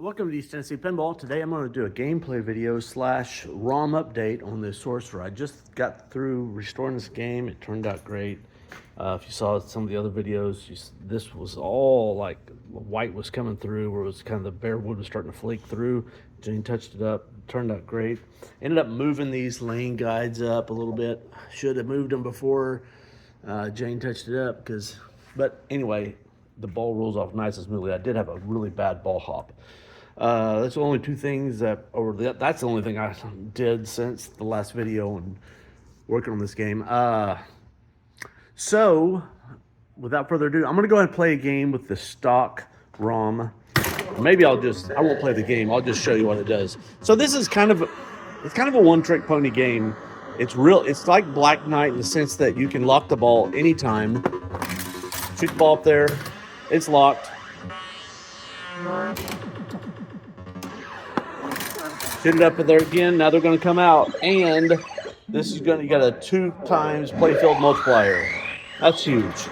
Welcome to East Tennessee Pinball. Today I'm going to do a gameplay video slash ROM update on this Sorcerer. I just got through restoring this game. It turned out great. If you saw some of the other videos, this was all like white was coming through, where it was kind of the bare wood was starting to flake through. Jane touched it up. Turned out great. Ended up moving these lane guides up a little bit. Should have moved them before Jane touched it up, but anyway, the ball rolls off nice and smoothly. I did have a really bad ball hop. That's the only two things that's the only thing I did since the last video and working on this game. So without further ado, I'm gonna go ahead and play a game with the stock ROM. Maybe I won't play the game. I'll just show you what it does. So this is kind of a one-trick pony game. It's like Black Knight in the sense that you can lock the ball anytime. Shoot the ball up there. It's locked. Shoot it up there again. Now they're going to come out, and this is you got a 2 times playfield multiplier. That's huge,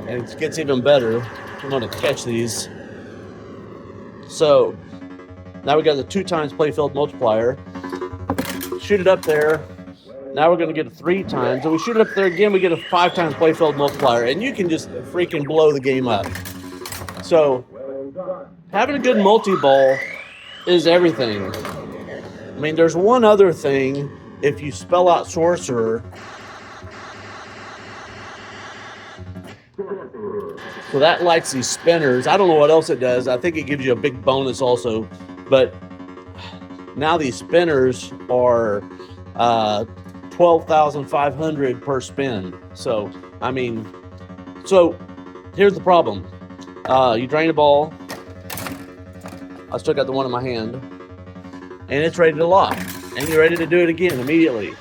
and it gets even better. I'm going to catch these. So now we got the 2 times playfield multiplier. Shoot it up there. Now we're going to get it 3 times, and we shoot it up there again. We get a 5 times playfield multiplier, and you can just freaking blow the game up. So having a good multi-ball is everything. I mean, there's one other thing. If you spell out Sorcerer, so that lights these spinners. I don't know what else it does. I think it gives you a big bonus also, but now these spinners are 12,500 per spin. So I mean, so here's the problem. You drain the ball. I still got the one in my hand, and it's ready to lock, and you're ready to do it again immediately.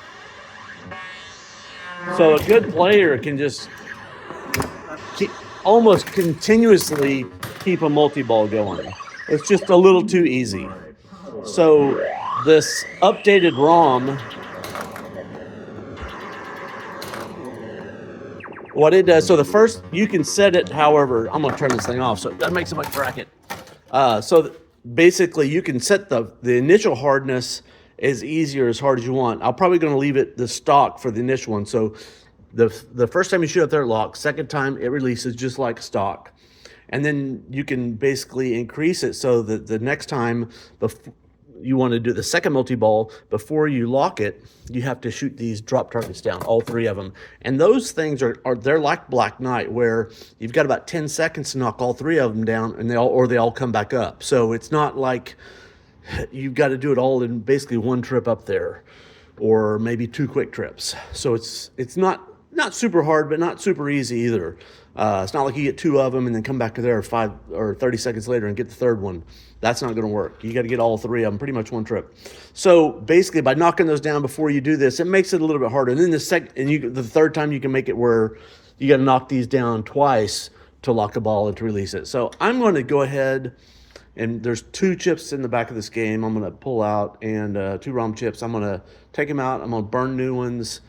So a good player can just almost continuously keep a multi-ball going. It's just a little too easy. So this updated ROM, what it does, so the first, you can set it however, I'm gonna turn this thing off so it doesn't make so much racket. Basically you can set the initial hardness as easy or as hard as you want. I'm probably gonna leave it the stock for the initial one. So the first time you shoot up there, it locks. Second time it releases just like stock. And then you can basically increase it so that the next time you want to do the second multi-ball, before you lock it, you have to shoot these drop targets down, all 3 of them. And those things they're like Black Knight, where you've got about 10 seconds to knock all 3 of them down, and they all come back up. So it's not like you've got to do it all in basically 1 trip up there, or maybe 2 quick trips. So it's not super hard, but not super easy either. It's not like you get 2 of them and then come back to there 5 or 30 seconds later and get the 3rd one. That's not going to work. You got to get all 3 of them pretty much 1 trip. So basically, by knocking those down before you do this, it makes it a little bit harder. And then the 3rd time you can make it where you got to knock these down twice to lock a ball and to release it. So I'm going to go ahead, and there's 2 chips in the back of this game I'm going to pull out, and 2 ROM chips. I'm going to take them out. I'm going to burn new ones,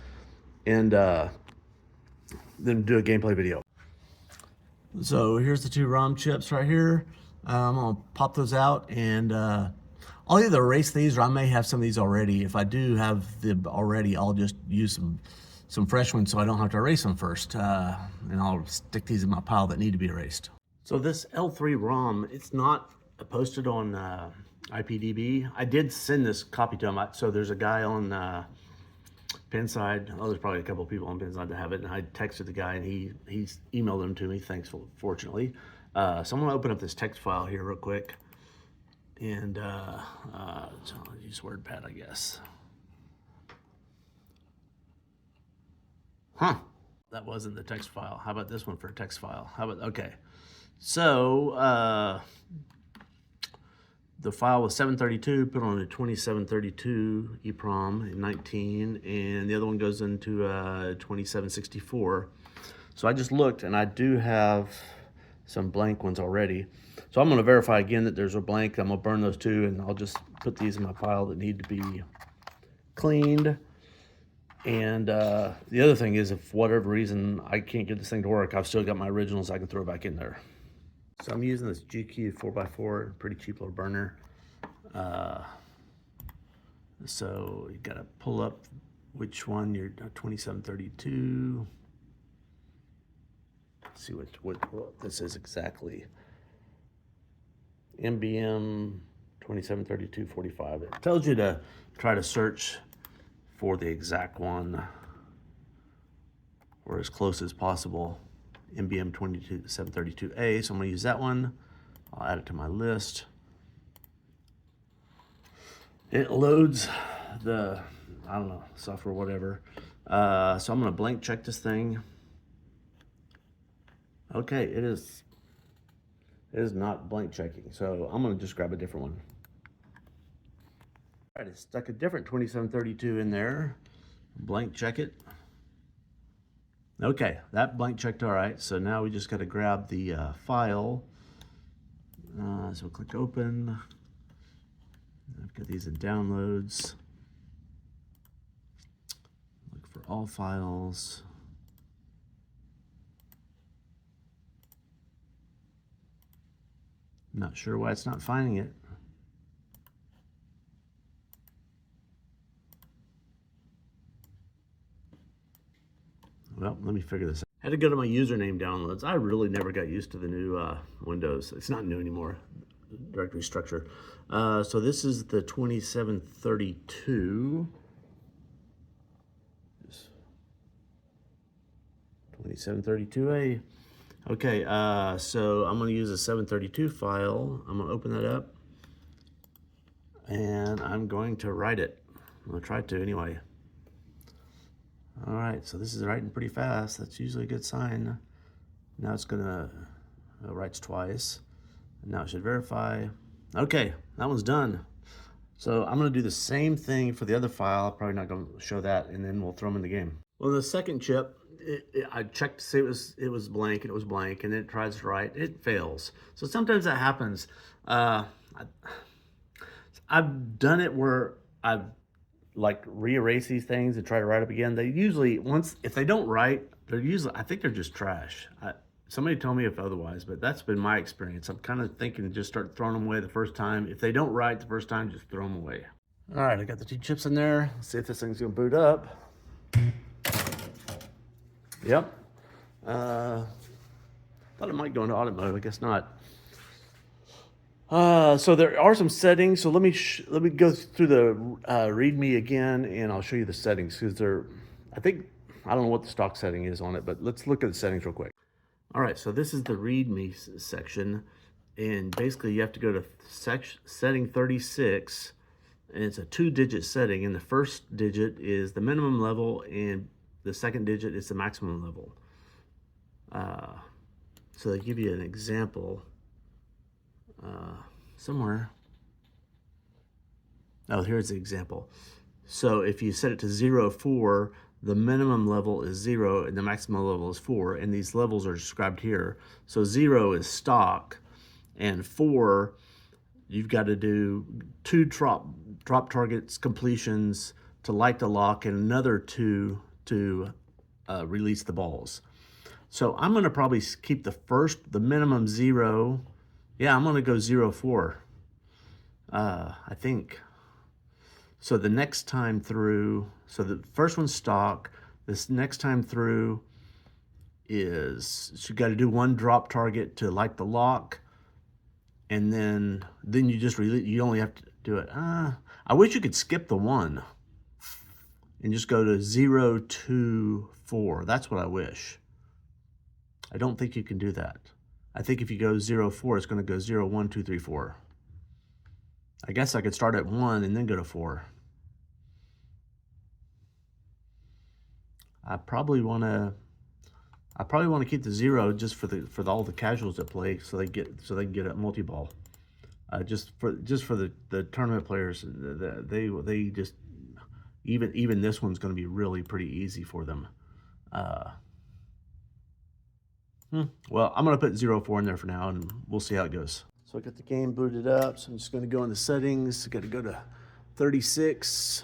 and then do a gameplay video. So here's the 2 ROM chips right here. I'm gonna pop those out, and I'll either erase these, or I may have some of these already. If I do have them already, I'll just use some fresh ones so I don't have to erase them first. And I'll stick these in my pile that need to be erased. So this L3 ROM, it's not posted on IPDB. I did send this copy to him. So there's a guy on Pinside. Oh, there's probably a couple of people on Pinside that have it, and I texted the guy, and he's emailed them to me, fortunately. So I'm gonna open up this text file here real quick, and so I'll use WordPad, I guess. That wasn't the text file. How about this one for a text file? Okay. So the file was 732, put on a 2732 EEPROM in 19, and the other one goes into 2764. So I just looked, and I do have some blank ones already. So I'm going to verify again that there's a blank. I'm going to burn those 2, and I'll just put these in my pile that need to be cleaned. And the other thing is, if for whatever reason I can't get this thing to work, I've still got my originals I can throw back in there. So I'm using this GQ 4x4, pretty cheap little burner. So you gotta pull up which one you're 2732. Let's see what this is exactly. MBM 273245. It tells you to try to search for the exact one or as close as possible. MBM 2732A. So I'm gonna use that one. I'll add it to my list. It loads the, I don't know, software, whatever. So I'm gonna blank check this thing. Okay, it is not blank checking. So I'm gonna just grab a different one. All right, I stuck a different 2732 in there. Blank check it. Okay, that blank checked all right. So now we just gotta grab the file. So click open. I've got these in downloads. Look for all files. Not sure why it's not finding it. Well, let me figure this out. I had to go to my username downloads. I really never got used to the new Windows. It's not new anymore, directory structure. So this is the 2732. 2732A. Okay, so I'm gonna use a 732 file. I'm gonna open that up and I'm going to write it. I'm gonna try to anyway. All right, so this is writing pretty fast. That's usually a good sign. Now it's gonna, writes twice. And now it should verify. Okay, that one's done. So I'm gonna do the same thing for the other file. Probably not gonna show that, and then we'll throw them in the game. Well, the second chip, I checked to see it was blank, and it was blank, and then it tries to write, it fails. So sometimes that happens. I've done it where I've like re-erase these things and try to write up again. They usually, if they don't write, they're usually, I think they're just trash. Somebody told me if otherwise, but that's been my experience. I'm kind of thinking just start throwing them away the first time. If they don't write the first time, just throw them away. All right, I got the 2 chips in there. Let's see if this thing's gonna boot up. Yep. Thought it might go into audit mode. I guess not. So there are some settings. So let me go through the README again, and I'll show you the settings because I don't know what the stock setting is on it, but let's look at the settings real quick. All right, so this is the README section, and basically you have to go to setting 36, and it's a 2-digit setting, and the first digit is the minimum level, and the second digit is the maximum level. So they give you an example somewhere. Oh, here's the example. So if you set it to 0, 4, the minimum level is 0 and the maximum level is 4, and these levels are described here. So 0 is stock, and 4, you've got to do 2 drop targets completions to light the lock, and another 2 to release the balls. So I'm going to probably keep the minimum 0. Yeah, I'm going to go 0, 4. I think. So the next time through, so the first one's stock. This next time through is, so you got to do 1 drop target to light the lock, and then you just you only have to do it. I wish you could skip the 1 and just go to 0, 2, 4. That's what I wish. I don't think you can do that. I think if you go 0, 4, it's going to go 0, 1, 2, 3, 4. I guess I could start at 1 and then go to 4. I probably want to keep the 0 just for all the casuals that play, so they can get a multi-ball. Just for the tournament players, they just even this one's going to be really pretty easy for them. Well, I'm going to put 0, 4 in there for now, and we'll see how it goes. So I got the game booted up, so I'm just going to go into settings. Got to go to 36,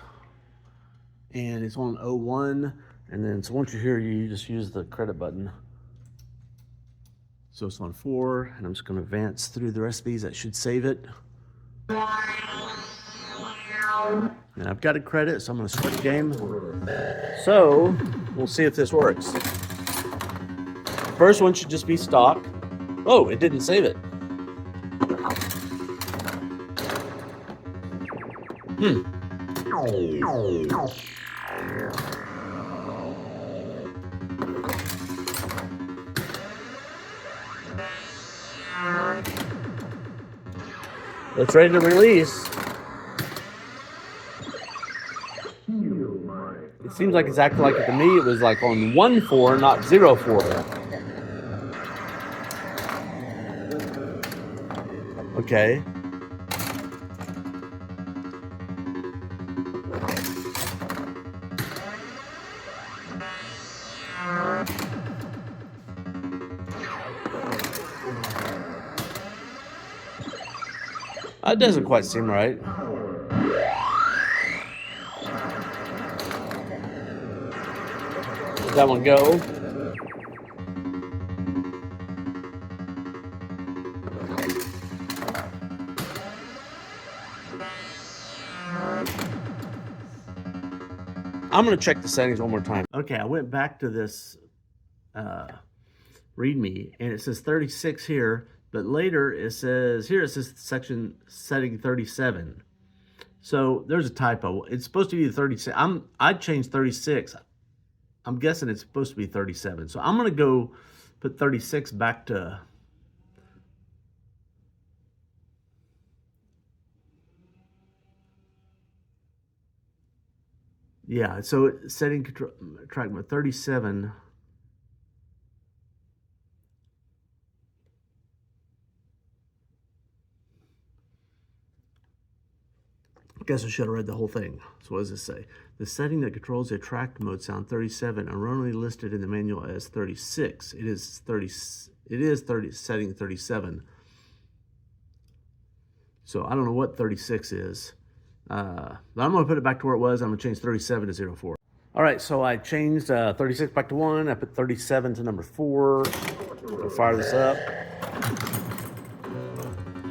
and it's on 01. And then, so once you're here, you just use the credit button. So it's on 4, and I'm just going to advance through the rest of these. That should save it. And I've got a credit, so I'm going to start the game. So we'll see if this works. First one should just be stock. Oh, it didn't save it. It's ready to release. It seems like it's acting like it to me. It was like on 1-4, not 0-4. Okay. That doesn't quite seem right. Let that one go. I'm going to check the settings one more time. Okay, I went back to this README, and it says 36 here, but later it says section setting 37. So there's a typo. It's supposed to be 36. I changed 36. I'm guessing it's supposed to be 37. So I'm going to go put 36 back to... Yeah, so setting track mode 37. I guess I should have read the whole thing. So what does this say? The setting that controls the attract mode sound 37 erroneously listed in the manual as 36. It is setting 37. So I don't know what 36 is. But I'm going to put it back to where it was. I'm going to change 37 to 04. All right, so I changed 36 back to 1. I put 37 to number 4. We'll fire this up.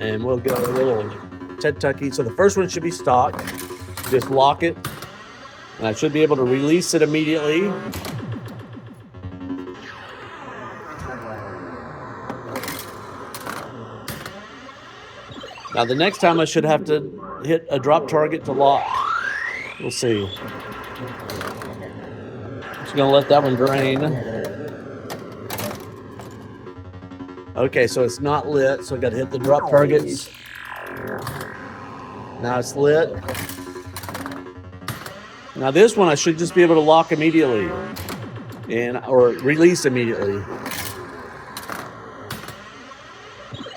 And we'll go a little Kentucky. So the first one should be stock. Just lock it. And I should be able to release it immediately. Now the next time I should have to hit a drop target to lock. We'll see. Just gonna let that one drain. Okay, so it's not lit, so I gotta hit the drop targets. Now it's lit. Now this one I should just be able to lock immediately or release immediately.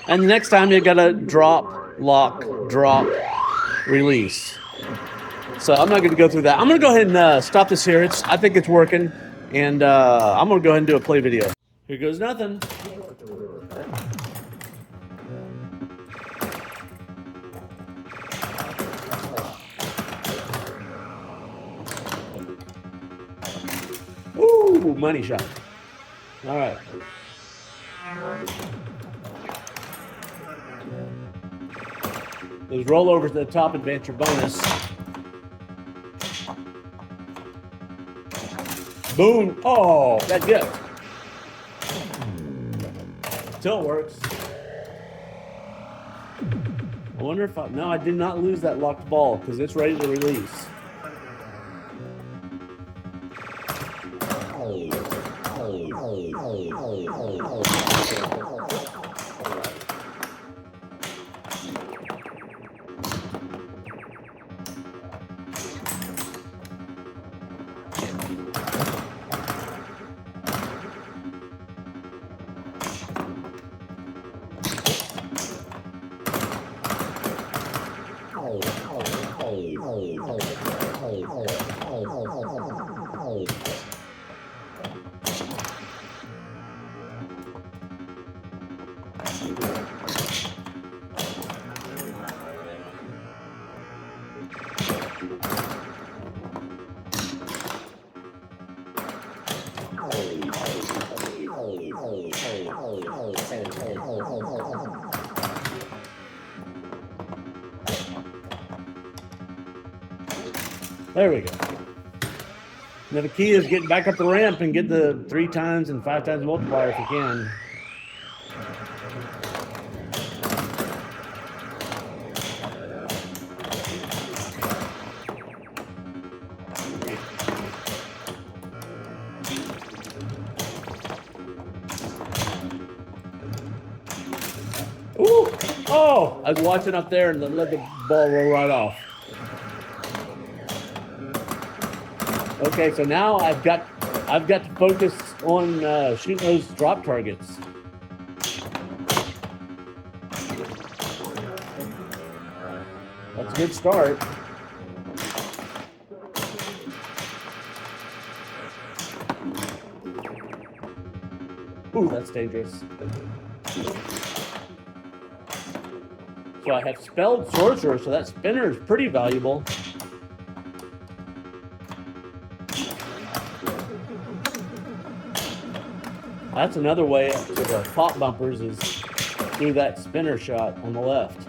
And the next time you gotta drop, lock, drop, release. So I'm not gonna go through that. I'm gonna go ahead and stop this here. I think it's working, and I'm gonna go ahead and do a play video. Here goes nothing. Ooh, money shot. All right. Those rollovers to the top advance your bonus. Boom. Oh, that's good. Still works. I wonder if no, I did not lose that locked ball because it's ready to release. There we go. Now the key is getting back up the ramp and get the 3 times and 5 times multiplier if you can. Ooh! Oh! I was watching up there and let the ball roll right off. Okay, so now I've got to focus on shooting those drop targets. That's a good start. Ooh, that's dangerous. So I have spelled Sorcerer, so that spinner is pretty valuable. That's another way to the pop bumpers is through that spinner shot on the left.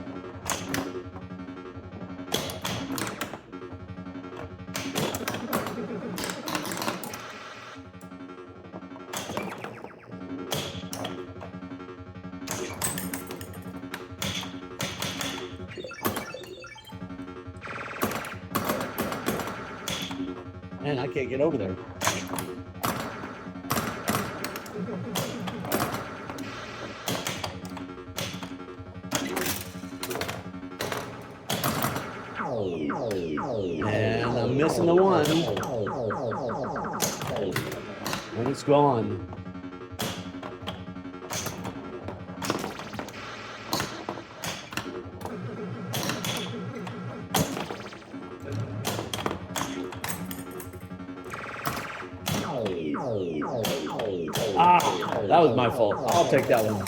Man, I can't get over there. And I'm missing the one. And it's gone. Ah, that was my fault. I'll take that one.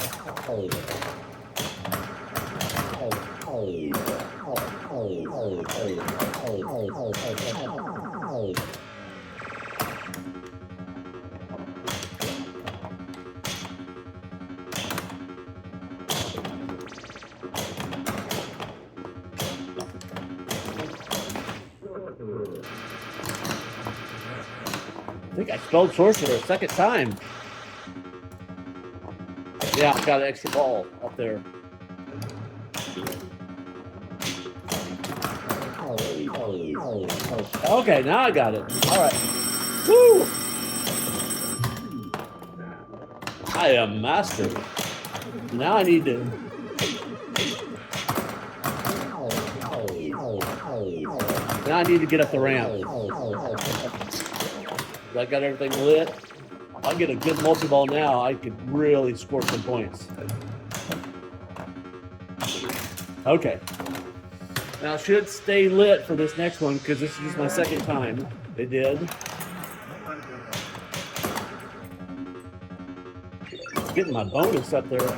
I think I spelled Sorcerer a second time. Yeah, I got an extra ball up there. Okay, now I got it. All right. Woo! I am master. Now I need to. Now I need to get up the ramp. I got everything lit. I'll get a good multi-ball now. I could really score some points. Okay. Now I should stay lit for this next one because this is just my second time. It did. Getting my bonus up there.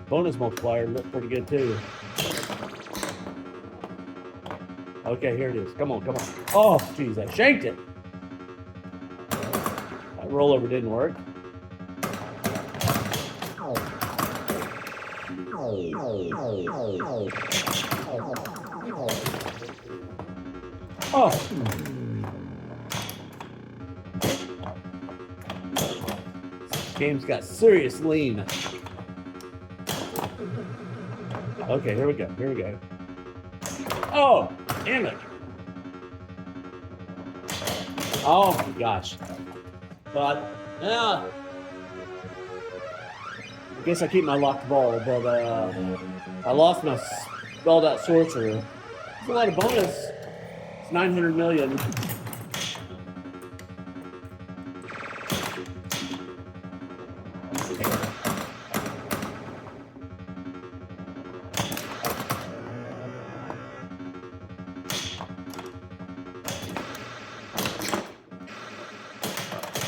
Bonus multiplier looked pretty good too. Okay, here it is. Come on, come on. Oh, geez, I shanked it. That rollover didn't work. Oh. This game's got serious lean. Okay, here we go. Here we go. Oh, damn it. Oh my gosh. But, yeah. I guess I keep my locked ball, but I lost my spelled out Sorcerer. It's a lot of bonus. It's 900 million.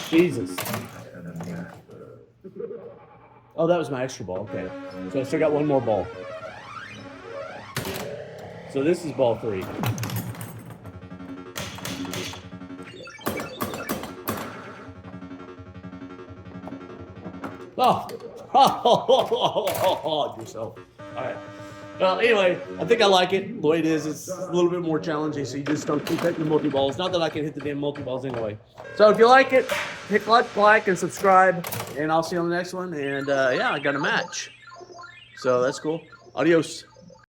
Jesus. Oh, that was my extra ball. Okay. So I still got one more ball. So this is ball 3. Oh. Oh, yourself. All right. Well, anyway, I think I like it the way it is. It's a little bit more challenging, so you just don't keep hitting the multi-balls. Not that I can hit the damn multi-balls anyway. So if you like it, hit like and subscribe, and I'll see you on the next one. And yeah, I got a match. So that's cool. Adios.